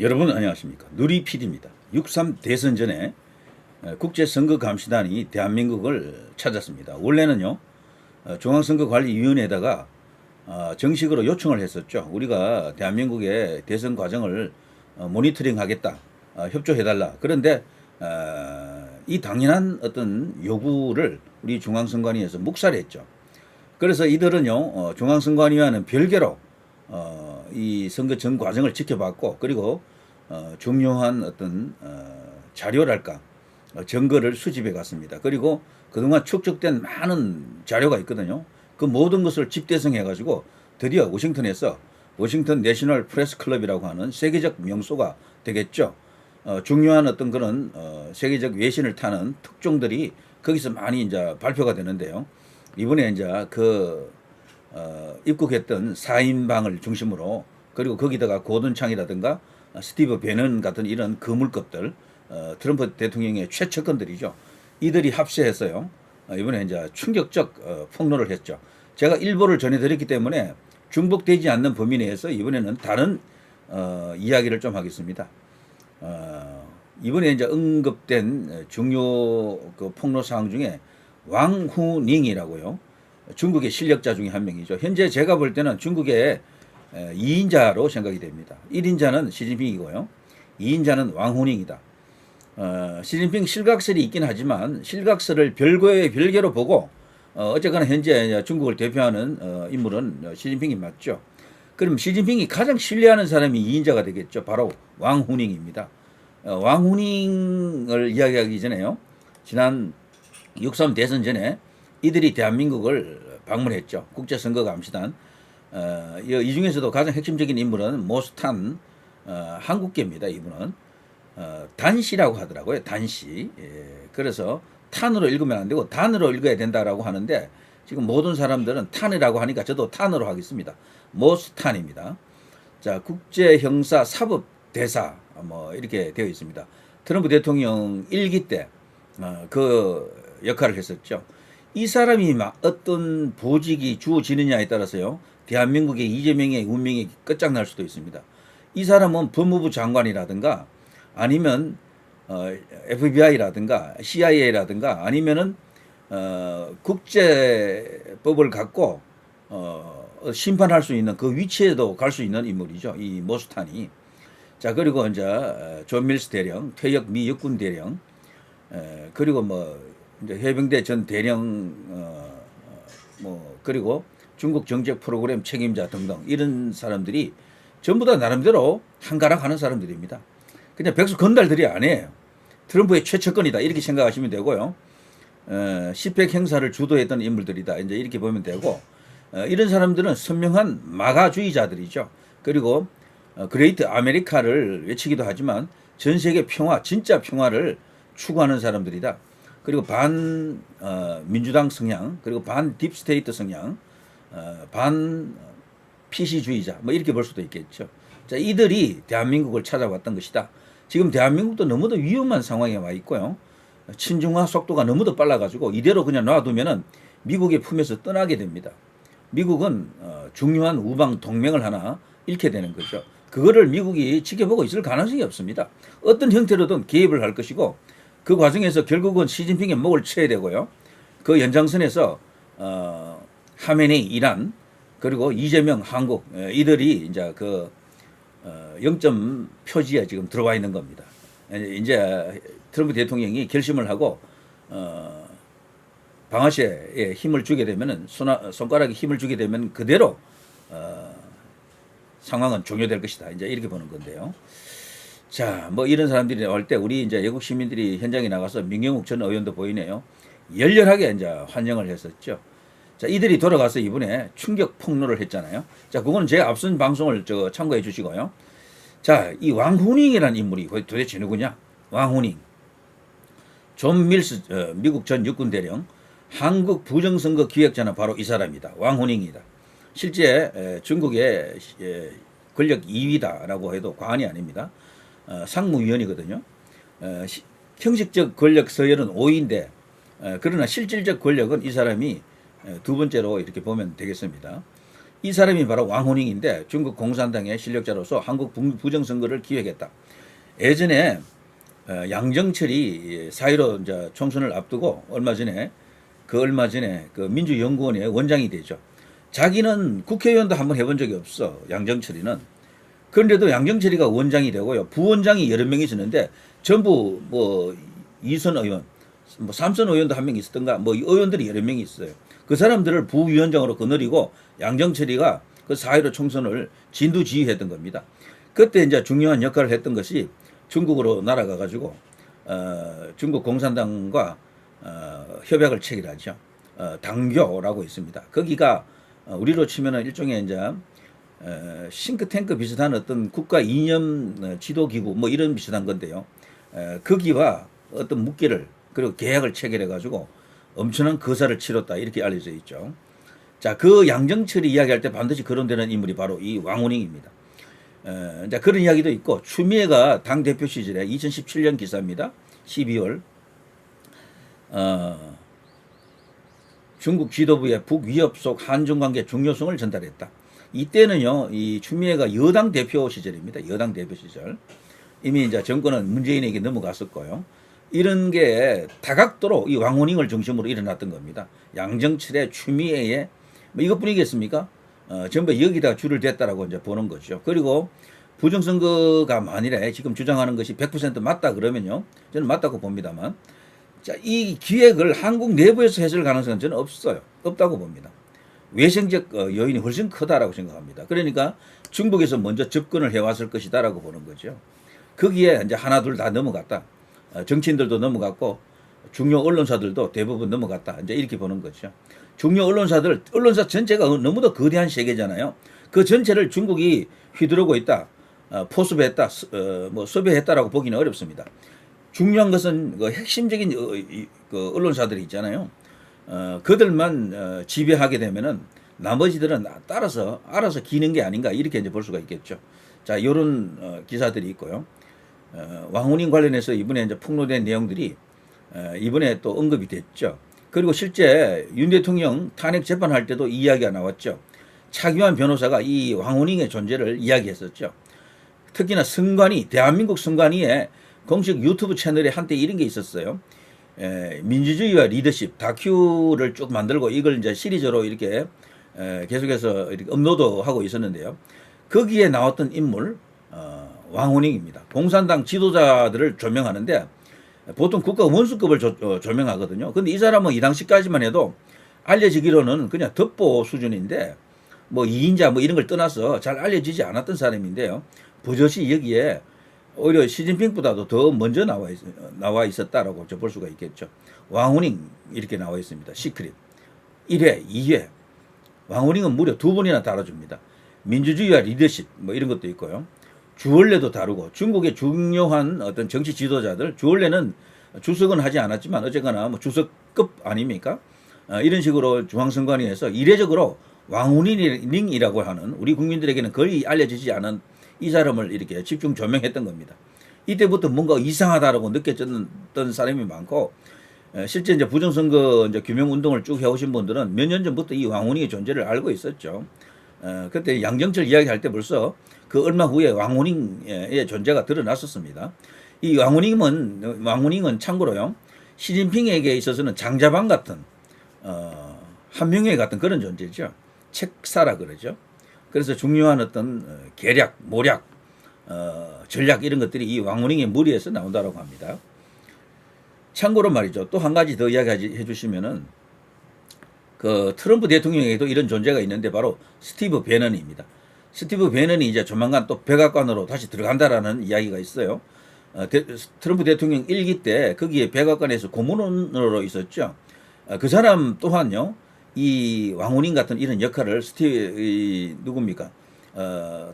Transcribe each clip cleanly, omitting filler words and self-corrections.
여러분 안녕하십니까. 누리 PD입니다. 6.3 대선 전에 국제선거감시단이 대한민국을 찾았습니다. 원래는요, 중앙선거관리위원회에다가 정식으로 요청을 했었죠. 우리가 대한민국의 대선 과정을 모니터링 하겠다, 협조해달라. 그런데 이 당연한 어떤 요구를 우리 중앙선관위에서 묵살했죠. 그래서 이들은요, 중앙선관위와는 별개로 이 선거 전 과정을 지켜봤고, 그리고 중요한 어떤 자료랄까, 증거를 수집해 갔습니다. 그리고 그동안 축적된 많은 자료가 있거든요. 그 모든 것을 집대성해 가지고 드디어 워싱턴에서 워싱턴 내셔널 프레스 클럽이라고 하는 세계적 명소가 되겠죠. 중요한 어떤 그런 세계적 외신을 타는 특종들이 거기서 많이 이제 발표가 되는데요. 이번에 이제 입국했던 4인방을 중심으로, 그리고 거기다가 고든 창이라든가 스티브 베넌 같은 이런 거물급들, 트럼프 대통령의 최측근들이죠. 이들이 합세해서요, 이번에 이제 충격적 폭로를 했죠. 제가 일부를 전해드렸기 때문에 중복되지 않는 범위 내에서 이번에는 다른 이야기를 좀 하겠습니다. 이번에 이제 언급된 중요 그 폭로 사항 중에 왕후닝이라고요. 중국의 실력자 중에 한 명이죠. 현재 제가 볼 때는 중국의 2인자로 생각이 됩니다. 1인자는 시진핑이고요. 2인자는 왕후닝이다. 시진핑 실각설이 있긴 하지만 실각설을 별개로 보고 어쨌거나 현재 중국을 대표하는 인물은 시진핑이 맞죠. 그럼 시진핑이 가장 신뢰하는 사람이 2인자가 되겠죠. 바로 왕후닝입니다. 왕후닝을 이야기하기 전에요, 지난 6.3 대선 전에 이들이 대한민국을 방문했죠. 국제선거감시단. 이 중에서도 가장 핵심적인 인물은 모스탄 한국계입니다. 이분은 단씨라고 하더라고요. 단씨. 그래서 탄으로 읽으면 안 되고 단으로 읽어야 된다라고 하는데, 지금 모든 사람들은 탄이라고 하니까 저도 탄으로 하겠습니다. 모스탄입니다. 자, 국제형사사법대사 뭐 이렇게 되어 있습니다. 트럼프 대통령 1기 때 그 역할을 했었죠. 이 사람이 막 어떤 보직이 주어지느냐에 따라서요, 대한민국의 이재명의 운명이 끝장날 수도 있습니다. 이 사람은 법무부 장관이라든가 아니면 FBI라든가 CIA라든가 아니면은 국제법을 갖고 심판할 수 있는 그 위치에도 갈 수 있는 인물이죠. 이 모스탄이. 자, 그리고 이제 존 밀스 대령, 퇴역 미 육군 대령, 그리고 뭐 이제 해병대 전 대령, 뭐 그리고 중국 정책 프로그램 책임자 등등, 이런 사람들이 전부 다 나름대로 한가락 하는 사람들입니다. 그냥 백수 건달들이 아니에요. 트럼프의 최측근이다 이렇게 생각하시면 되고요. 시팩 행사를 주도했던 인물들이다 이제 이렇게 보면 되고, 이런 사람들은 선명한 마가주의자들이죠. 그리고 그레이트 아메리카를 외치기도 하지만 전 세계 평화, 진짜 평화를 추구하는 사람들이다. 그리고 반 민주당 성향, 그리고 반 딥스테이트 성향, 반 PC주의자, 뭐 이렇게 볼 수도 있겠죠. 자, 이들이 대한민국을 찾아왔던 것이다. 지금 대한민국도 너무도 위험한 상황에 와 있고요. 친중화 속도가 너무도 빨라가지고 이대로 그냥 놔두면은 미국의 품에서 떠나게 됩니다. 미국은 중요한 우방 동맹을 하나 잃게 되는 거죠. 그거를 미국이 지켜보고 있을 가능성이 없습니다. 어떤 형태로든 개입을 할 것이고, 그 과정에서 결국은 시진핑의 목을 쳐야 되고요. 그 연장선에서 하메네이 이란, 그리고 이재명 한국, 이들이 이제 그 0점 표지에 지금 들어와 있는 겁니다. 이제 트럼프 대통령이 결심을 하고 방아쇠에 힘을 주게 되면은, 손가락에 힘을 주게 되면 그대로 상황은 종료될 것이다. 이제 이렇게 보는 건데요. 자, 뭐 이런 사람들이 나올 때 우리 이제 외국 시민들이 현장에 나가서 민경욱 전 의원도 보이네요. 열렬하게 이제 환영을 했었죠. 자, 이들이 돌아가서 이번에 충격 폭로를 했잖아요. 자, 그거는 제 앞선 방송을 참고해 주시고요. 자, 이 왕후닝이라는 인물이 도대체 누구냐? 왕후닝. 존 밀스 미국 전 육군 대령, 한국 부정선거 기획자는 바로 이 사람이다. 왕후닝이다. 실제 중국의 권력 2위다라고 해도 과언이 아닙니다. 상무위원이거든요. 형식적 권력 서열은 5위인데 그러나 실질적 권력은 이 사람이 두 번째로 이렇게 보면 되겠습니다. 이 사람이 바로 왕후닝인데 중국 공산당의 실력자로서 한국 부정선거를 기획했다. 예전에 양정철이 4.15 이제 총선을 앞두고 얼마 전에 그 민주연구원의 원장이 되죠. 자기는 국회의원도 한번 해본 적이 없어. 양정철이는. 그런데도 양정철이가 원장이 되고요. 부원장이 여러 명 있었는데 전부 뭐 2선 의원, 뭐 3선 의원도 한 명 있었던가 뭐 의원들이 여러 명이 있어요. 그 사람들을 부위원장으로 거느리고 양정철이가 그 4.15 총선을 진두지휘했던 겁니다. 그때 이제 중요한 역할을 했던 것이 중국으로 날아가 가지고 중국 공산당과 협약을 체결하죠. 당교라고 있습니다. 거기가 우리로 치면은 일종의 이제 싱크탱크 비슷한 어떤 국가 이념 지도기구 뭐 이런 비슷한 건데요. 거기와 어떤 묵기를 그리고 계약을 체결해 가지고 엄청난 거사를 치렀다 이렇게 알려져 있죠. 자, 그 양정철이 이야기할 때 반드시 거론되는 인물이 바로 이 왕후닝입니다. 이제 그런 이야기도 있고 추미애가 당 대표 시절에 2017년 기사입니다. 12월 중국 지도부의 북위협 속 한중 관계 중요성을 전달했다. 이때는요, 이 추미애가 여당 대표 시절입니다. 여당 대표 시절. 이미 이제 정권은 문재인에게 넘어갔었고요. 이런 게 다각도로 이 왕후닝을 중심으로 일어났던 겁니다. 양정철의 추미애의 뭐 이것뿐이겠습니까? 전부 여기다 줄을 댔다라고 이제 보는 거죠. 그리고 부정선거가 만일에 지금 주장하는 것이 100% 맞다 그러면요. 저는 맞다고 봅니다만. 자, 이 기획을 한국 내부에서 했을 가능성은 저는 없다고 봅니다. 외생적 요인이 훨씬 크다라고 생각합니다. 그러니까 중국에서 먼저 접근을 해왔을 것이다라고 보는 거죠. 거기에 이제 하나 둘 다 넘어갔다. 정치인들도 넘어갔고 중요 언론사들도 대부분 넘어갔다. 이제 이렇게 보는 거죠. 중요 언론사 전체가 너무도 거대한 세계잖아요. 그 전체를 중국이 휘두르고 있다, 포섭했다, 뭐 섭외했다라고 보기는 어렵습니다. 중요한 것은 그 핵심적인 그 언론사들이 있잖아요. 그들만 지배하게 되면은 나머지들은 알아서 기는 게 아닌가 이렇게 이제 볼 수가 있겠죠. 자, 이런 기사들이 있고요. 왕후닝 관련해서 이번에 이제 폭로된 내용들이 이번에 또 언급이 됐죠. 그리고 실제 윤 대통령 탄핵 재판할 때도 이 이야기가 나왔죠. 차기환 변호사가 이 왕후닝의 존재를 이야기했었죠. 특히나 대한민국 선관위에 공식 유튜브 채널에 한때 이런 게 있었어요. 민주주의와 리더십 다큐를 쭉 만들고 이걸 이제 시리즈로 이렇게 계속해서 이렇게 업로드하고 있었는데요. 거기에 나왔던 인물 왕후닝입니다. 공산당 지도자들을 조명하는데 보통 국가 원수급을 조명하거든요. 근데 이 사람은 이 당시까지만 해도 알려지기로는 그냥 덮보 수준인데 뭐 2인자 뭐 이런 걸 떠나서 잘 알려지지 않았던 사람인데요. 버젓이 여기에 오히려 시진핑보다도 더 먼저 나와 있었다라고 볼 수가 있겠죠. 왕후닝 이렇게 나와 있습니다. 시크릿 1회, 2회. 왕후닝은 무려 2번이나 다뤄줍니다. 민주주의와 리더십 뭐 이런 것도 있고요. 주얼레도 다루고 중국의 중요한 어떤 정치 지도자들 주얼레는 주석은 하지 않았지만 어쨌거나 뭐 주석급 아닙니까? 이런 식으로 중앙선관위에서 이례적으로 왕후닝이라고 하는 우리 국민들에게는 거의 알려지지 않은 이 사람을 이렇게 집중 조명했던 겁니다. 이때부터 뭔가 이상하다라고 느꼈던 사람이 많고 실제 이제 부정선거 이제 규명 운동을 쭉 해오신 분들은 몇 년 전부터 이 왕후닝의 존재를 알고 있었죠. 그때 양정철 이야기할 때 벌써 그 얼마 후에 왕후닝의 존재가 드러났었습니다. 이 왕후닝은 참고로요 시진핑에게 있어서는 장자방 같은 한명회 같은 그런 존재죠. 책사라 그러죠. 그래서 중요한 어떤 계략, 모략, 전략 이런 것들이 이 왕후닝의 머리에서 나온다고 합니다. 참고로 말이죠. 또 한 가지 더 이야기해 주시면은 그 트럼프 대통령에게도 이런 존재가 있는데 바로 스티브 배넌입니다. 스티브 배넌이 이제 조만간 또 백악관으로 다시 들어간다라는 이야기가 있어요. 트럼프 대통령 1기 때 거기에 백악관에서 고문으로 있었죠. 그 사람 또한요. 이 왕후닝 같은 이런 역할을 누굽니까?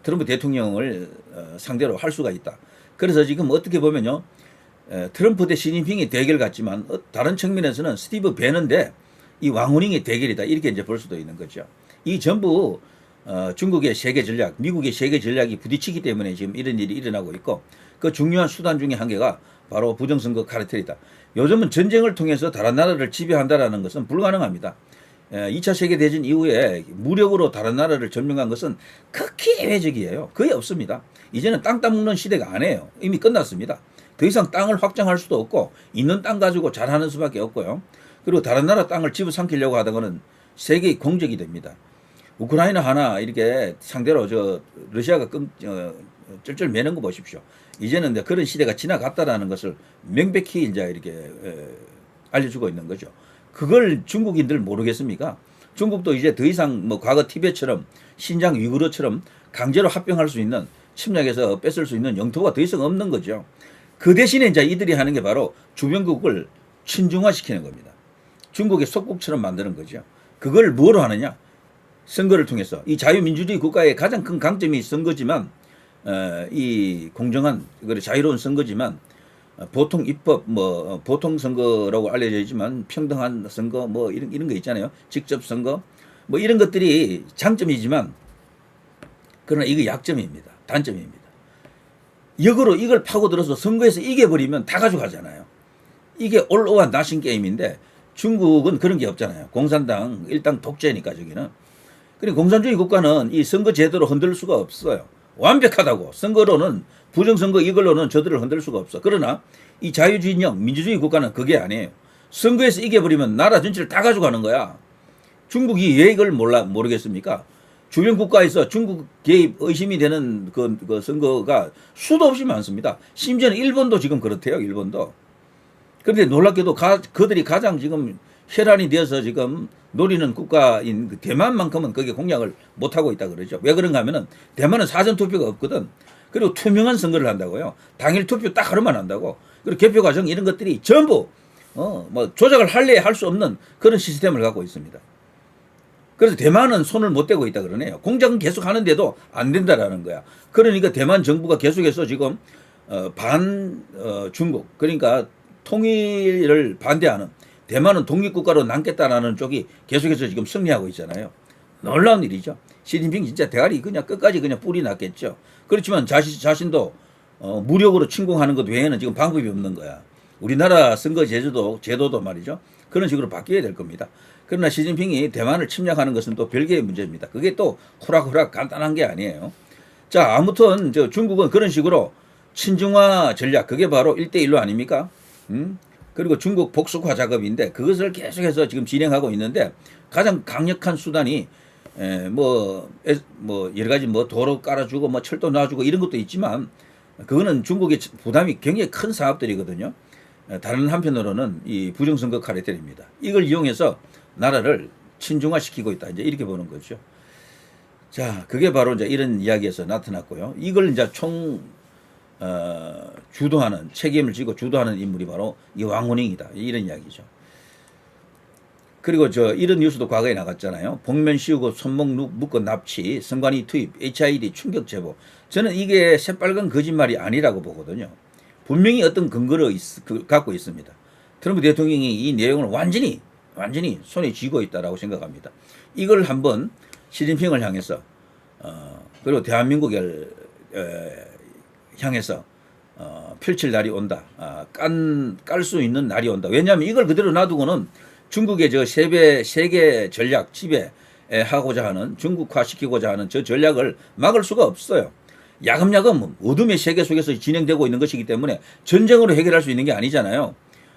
트럼프 대통령을 상대로 할 수가 있다. 그래서 지금 어떻게 보면요. 트럼프 대 시진핑의 대결 같지만 다른 측면에서는 스티브 배넌 대 이 왕후닝의 대결이다. 이렇게 이제 볼 수도 있는 거죠. 이 전부 중국의 세계 전략, 미국의 세계 전략이 부딪히기 때문에 지금 이런 일이 일어나고 있고 그 중요한 수단 중에 한 개가 바로 부정선거 카르텔이다. 요즘은 전쟁을 통해서 다른 나라를 지배한다라는 것은 불가능합니다. 2차 세계대전 이후에 무력으로 다른 나라를 점령한 것은 극히 예외적이에요. 거의 없습니다. 이제는 땅 따먹는 시대가 아니에요. 이미 끝났습니다. 더 이상 땅을 확장할 수도 없고 있는 땅 가지고 잘하는 수밖에 없고요. 그리고 다른 나라 땅을 집어삼키려고 하다가는 세계의 공적이 됩니다. 우크라이나 하나 이렇게 상대로 러시아가 쩔쩔 매는 거 보십시오. 이제는 이제 그런 시대가 지나갔다라는 것을 명백히 이제 이렇게 알려주고 있는 거죠. 그걸 중국인들 모르겠습니까? 중국도 이제 더 이상 뭐 과거 티베트처럼 신장 위구르처럼 강제로 합병할 수 있는 침략해서 뺏을 수 있는 영토가 더 이상 없는 거죠. 그 대신에 이제 이들이 하는 게 바로 주변국을 친중화시키는 겁니다. 중국의 속국처럼 만드는 거죠. 그걸 뭐로 하느냐? 선거를 통해서. 이 자유민주주의 국가의 가장 큰 강점이 선거지만 이 공정한 자유로운 선거지만 보통 입법 보통 선거라고 알려져 있지만 평등한 선거 이런 거 있잖아요. 직접 선거 이런 것들이 장점이지만 그러나 이거 약점입니다. 단점입니다. 역으로 이걸 파고들어서 선거에서 이겨버리면 다 가져가잖아요. 이게 올오한 나신 게임인데 중국은 그런 게 없잖아요. 공산당 일당 독재니까 저기는. 그리고 공산주의 국가는 이 선거 제도로 흔들 수가 없어요. 완벽하다고. 선거로는 부정선거 이걸로는 저들을 흔들 수가 없어. 그러나 이 자유주의형 민주주의 국가는 그게 아니에요. 선거에서 이겨버리면 나라 전체를 다 가져가는 거야. 중국이 왜 이걸 모르겠습니까? 주변 국가에서 중국 개입 의심이 되는 그 선거가 수도 없이 많습니다. 심지어는 일본도 지금 그렇대요. 일본도. 그런데 놀랍게도 그들이 가장 지금 혈안이 되어서 지금 노리는 국가인 대만만큼은 거기에 공략을 못하고 있다 그러죠. 왜 그런가 하면은 대만은 사전투표가 없거든. 그리고 투명한 선거를 한다고요. 당일 투표 딱 하루만 한다고. 그리고 개표 과정 이런 것들이 전부 조작을 할 수 없는 그런 시스템을 갖고 있습니다. 그래서 대만은 손을 못 대고 있다 그러네요. 공작은 계속 하는데도 안 된다라는 거야. 그러니까 대만 정부가 계속해서 지금 중국 그러니까 통일을 반대하는 대만은 독립국가로 남겠다라는 쪽이 계속해서 지금 승리하고 있잖아요. 놀라운 일이죠. 시진핑 진짜 대가리 그냥 끝까지 그냥 뿌리 났겠죠. 그렇지만 자신도 무력으로 침공하는 것 외에는 지금 방법이 없는 거야. 우리나라 선거 제도도 말이죠. 그런 식으로 바뀌어야 될 겁니다. 그러나 시진핑이 대만을 침략하는 것은 또 별개의 문제입니다. 그게 또 호락호락 간단한 게 아니에요. 자, 아무튼 중국은 그런 식으로 친중화 전략, 그게 바로 1대1로 아닙니까? 그리고 중국 복속화 작업인데 그것을 계속해서 지금 진행하고 있는데 가장 강력한 수단이 여러 가지 도로 깔아주고 철도 놔주고 이런 것도 있지만 그거는 중국의 부담이 굉장히 큰 사업들이거든요. 다른 한편으로는 이 부정선거 카르텔입니다. 이걸 이용해서 나라를 친중화시키고 있다. 이제 이렇게 보는 거죠. 자, 그게 바로 이제 이런 이야기에서 나타났고요. 이걸 이제 주도하는, 책임을 지고 주도하는 인물이 바로 이 왕후닝이다. 이런 이야기죠. 그리고 이런 뉴스도 과거에 나갔잖아요. 복면 씌우고 손목 묶어 납치, 선관위 투입, HID 충격 제보. 저는 이게 새빨간 거짓말이 아니라고 보거든요. 분명히 어떤 근거를 갖고 있습니다. 트럼프 대통령이 이 내용을 완전히 손에 쥐고 있다라고 생각합니다. 이걸 한번 시진핑을 향해서 그리고 대한민국을 향해서 펼칠 날이 온다. 깔 수 있는 날이 온다. 왜냐하면 이걸 그대로 놔두고는 중국의 세계 전략 지배하고자 하는 중국화시키고자 하는 저 전략을 막을 수가 없어요. 야금야금 어둠의 세계 속에서 진행되고 있는 것이기 때문에 전쟁으로 해결할 수 있는 게 아니잖아요.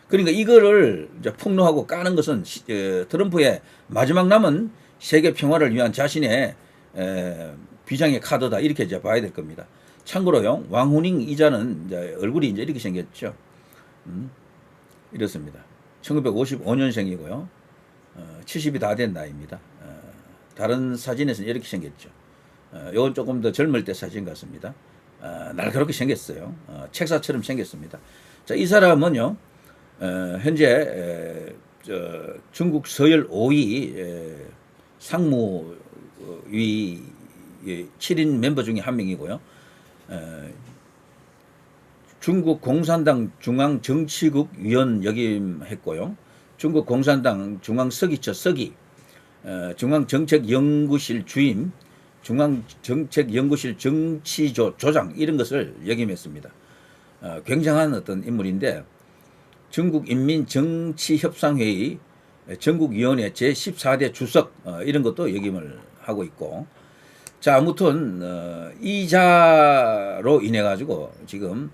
그러니까 이거를 이제 폭로하고 까는 것은 트럼프의 마지막 남은 세계 평화를 위한 자신의 비장의 카드다. 이렇게 이제 봐야 될 겁니다. 참고로요, 왕후닝 이자는 이제 얼굴이 이제 이렇게 생겼죠. 이렇습니다. 1955년생이고요. 70이 다 된 나이입니다. 다른 사진에서는 이렇게 생겼죠. 이건 조금 더 젊을 때 사진 같습니다. 날카롭게 생겼어요. 책사처럼 생겼습니다. 자, 이 사람은요, 현재 중국 서열 5위 상무위 7인 멤버 중에 한 명이고요. 중국 공산당 중앙정치국 위원 역임했고요. 중국 공산당 중앙서기처 서기, 중앙정책연구실 주임, 중앙정책연구실 정치조장 이런 것을 역임했습니다. 굉장한 어떤 인물인데 중국 인민정치협상회의 전국위원회 제14대 주석 이런 것도 역임을 하고 있고, 자 아무튼 이자로 인해 가지고 지금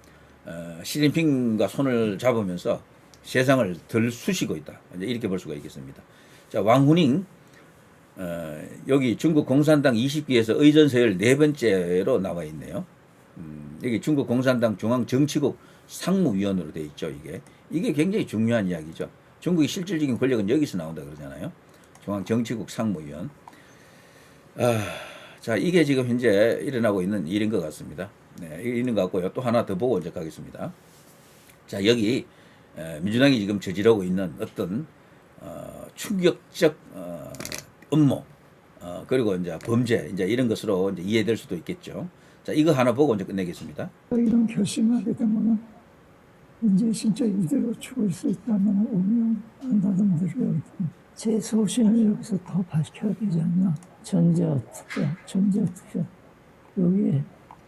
시진핑과 손을 잡으면서 세상을 덜 쑤시고 있다, 이제 이렇게 볼 수가 있겠습니다. 자 왕후닝 여기 중국 공산당 20기에서 의전서열 네 번째로 나와 있네요. 여기 중국 공산당 중앙정치국 상무위원으로 돼 있죠. 이게 굉장히 중요한 이야기죠. 중국의 실질적인 권력은 여기서 나온다 그러잖아요. 중앙정치국 상무위원. 자 이게 지금 현재 일어나고 있는 일인 것 같습니다. 네, 있는 것 같고요. 또 하나 더 보고 이제 가겠습니다. 자 여기 민주당이 지금 저지르고 있는 어떤 충격적 음모 그리고 이제 범죄 이제 이런 것으로 이제 이해될 수도 있겠죠. 자 이거 하나 보고 이제 끝내겠습니다. 이런 결심하게 되면 이제 진짜 이대로 죽을 수 있다는 운명 안다던 대로 제 소신을 여기서 더 밝혀야 되지 않나. 전자투표 여기에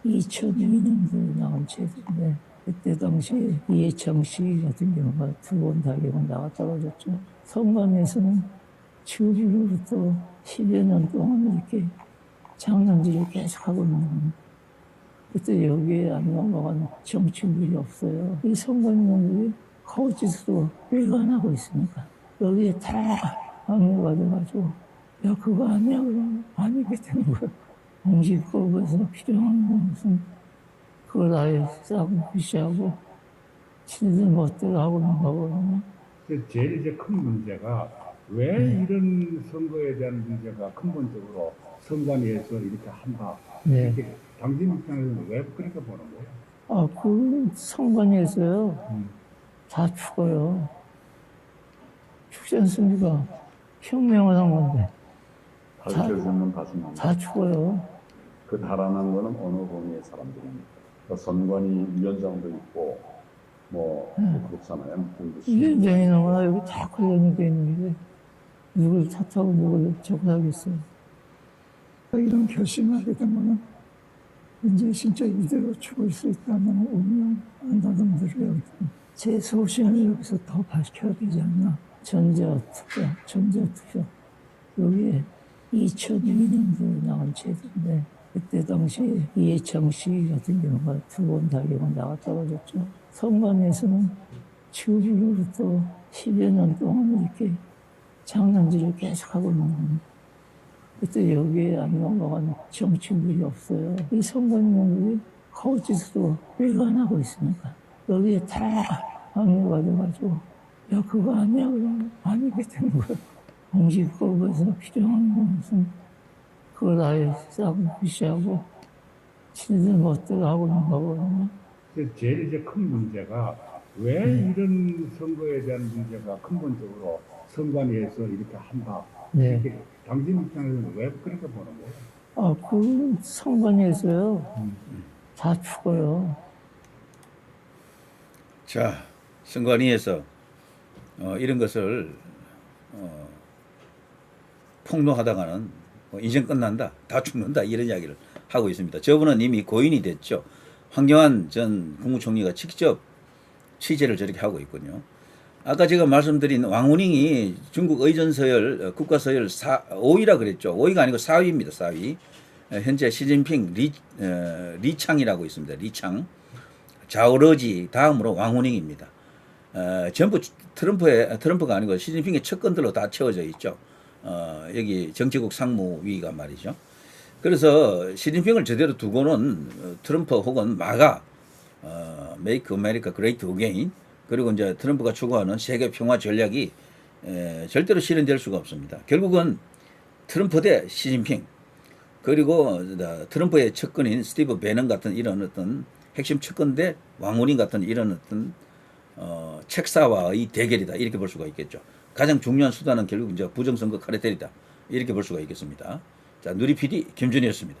2002년도에 나온 책인데 그때 당시에 이해창 씨 같은 경우가 2번 다기가 나가 떨어졌죠. 선관위에서는 지구부로부터 10여 년 동안 이렇게 장난질을 계속 하고 있는 겁니다. 그때 여기에 안 넘어간 정치인들이 없어요. 이 선관위원들이 거짓으로 일관하고 있으니까 여기에 다 항의가 돼가지고 야 그거 아니야 그러면 아니게 되는 거예요. 공직법에서 필요한 것은 그걸 아예 싸고 무시하고 지들 멋대로 하고 있는 거거든요. 제일 이제 큰 문제가 왜 이런 선거에 대한 문제가 근본적으로 선관위에서 이렇게 한다. 네. 이렇게 당신 입장에서는 왜 그렇게 보는 거예요? 그 선관위에서요 다 죽어요. 죽지 않습니까? 혁명을 한 건데 발표자는 다수만 다 죽어요. 그 달아난 거는 어느 범위의 사람들입니까? 그러니까 선관위 위원장도 있고 뭐 그렇잖아요. 위원장이나 거나 여기 다 관련이 돼 있는데 누굴 탓하고 누굴 저거 하겠어요. 이런 결심하게 되면 이제 진짜 이대로 죽을 수 있다는 운명 안다던 대로 제 소신을 여기서 더 밝혀야 되지 않나. 전자투표 여기에 2002년도에 나온 책인데 그때 당시에 이해창 씨 같은 경우가 2번 다기가 나가 떨어졌죠. 선관위에서는 지구부로부터 10여 년 동안 이렇게 장난질을 계속 하고 있는 겁니다. 그때 여기에 안 넘어간 정치인들이 없어요. 이 선관위원들이 거짓으로 일관하고 있으니까 여기에 다 항의가 돼가지고 야 그거 아니야 그러면 아니게 되는 거예요. 공직법에서 필요한 것은 그걸 아예 싸고 무시하고 지들 멋대로 하고 있는 거거든요. 제일 이제 큰 문제가 왜 이런 선거에 대한 문제가 근본적으로 선관위에서 이렇게 한다. 네. 이렇게 당신 입장에서는 왜 그렇게 보는 거예요? 그 선관위에서요 다 죽어요. 자 선관위에서 이런 것을 폭로하다가는 인생 끝난다, 다 죽는다 이런 이야기를 하고 있습니다. 저분은 이미 고인이 됐죠. 황교안 전 국무총리가 직접 취재를 저렇게 하고 있군요. 아까 제가 말씀드린 왕후닝이 중국 의전서열 국가서열 5위라 그랬죠. 5위가 아니고 4위입니다. 4위. 현재 시진핑 리창이라고 있습니다. 리창. 자오러지 다음으로 왕후닝입니다. 전부 트럼프가 아니고 시진핑의 측근들로 다 채워져 있죠. 여기 정치국 상무위가 말이죠. 그래서 시진핑을 저대로 두고는 트럼프 혹은 마가 Make America Great Again 그리고 이제 트럼프가 추구하는 세계 평화 전략이 절대로 실현될 수가 없습니다. 결국은 트럼프 대 시진핑 그리고 트럼프의 측근인 스티브 배넌 같은 이런 어떤 핵심 측근 대 왕후닝 같은 이런 어떤 책사와의 대결이다 이렇게 볼 수가 있겠죠. 가장 중요한 수단은 결국 이제 부정선거 카르텔이다 이렇게 볼 수가 있겠습니다. 자, 누리 PD 김준이었습니다.